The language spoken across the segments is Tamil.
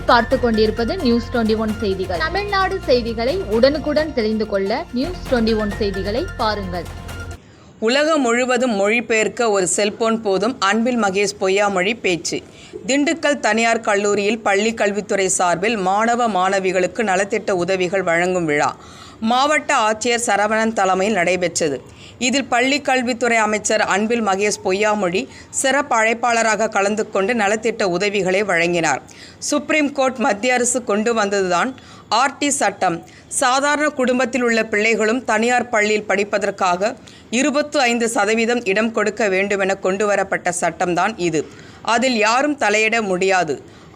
நீங்கள் பார்த்து கொண்டிருப்பது நியூஸ் 21 செய்திகள். தமிழ்நாடு செய்திகளை உடனுக்குடன் தெரிந்து கொள்ள நியூஸ் 21 செய்திகளை பாருங்கள். உலகம் முழுவதும் மொழிபெயர்க்க ஒரு செல்போன் போதும், அன்பில் மகேஷ் பொய்யாமொழி பேச்சு. திண்டுக்கல் தனியார் கல்லூரியில் பள்ளி கல்வித்துறை சார்பில் மாணவ மாணவிகளுக்கு நலத்திட்ட உதவிகள் வழங்கும் விழா மாவட்ட ஆட்சியர் சரவணன் தலைமையில் நடைபெற்றது. இதில் பள்ளி கல்வித்துறை அமைச்சர் அன்பில் மகேஷ் பொய்யாமொழி சிறப்பு அழைப்பாளராக கலந்து கொண்டு நலத்திட்ட உதவிகளை வழங்கினார். சுப்ரீம் கோர்ட் மத்திய அரசு கொண்டு வந்ததுதான் ஆர்டி சட்டம். சாதாரண குடும்பத்தில் உள்ள பிள்ளைகளும் தனியார் பள்ளியில் படிப்பதற்காக 25% இடம் கொடுக்க வேண்டுமென கொண்டு வரப்பட்ட சட்டம்தான் இது. அதில் யாரும் தலையிட முடியாது.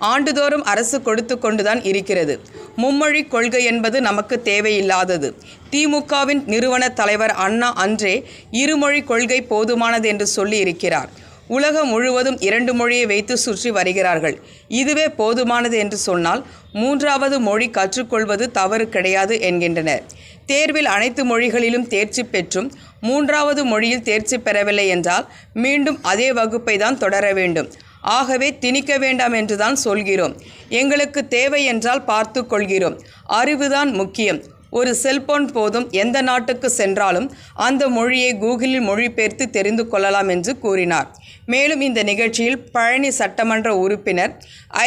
ஆண்டுதோறும் அரசு கொடுத்து கொண்டுதான் இருக்கிறது. மும்மொழி கொள்கை என்பது நமக்கு தேவையில்லாதது. திமுகவின் நிறுவன தலைவர் அண்ணா அன்றே இருமொழி கொள்கை போதுமானது என்று சொல்லி இருக்கிறார். உலகம் முழுவதும் 2 மொழியை வைத்து சுற்றி வருகிறார்கள். இதுவே போதுமானது என்று சொன்னால் 3வது மொழி கற்றுக்கொள்வது தவறு கிடையாது என்கின்றனர். தேர்வில் அனைத்து மொழிகளிலும் தேர்ச்சி பெற்றும் 3வது மொழியில் தேர்ச்சி பெறவில்லை என்றால் மீண்டும் அதே வகுப்பை தான் தொடர வேண்டும். ஆகவே திணிக்க வேண்டாம் என்றுதான் சொல்கிறோம். எங்களுக்கு தேவை என்றால் பார்த்து கொள்கிறோம். அறிவுதான் முக்கியம். ஒரு செல்போன் போதும், எந்த நாட்டுக்கு சென்றாலும் அந்த மொழியை கூகுளில் மொழிபெயர்த்து தெரிந்து கொள்ளலாம் என்று கூறினார். மேலும் இந்த நிகழ்ச்சியில் பழனி சட்டமன்ற உறுப்பினர்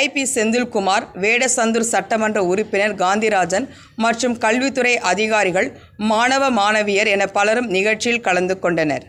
ஐபி செந்தில்குமார், வேடசந்தூர் சட்டமன்ற உறுப்பினர் காந்திராஜன் மற்றும் கல்வித்துறை அதிகாரிகள், மாணவ மாணவியர் என பலரும் நிகழ்ச்சியில் கலந்து கொண்டனர்.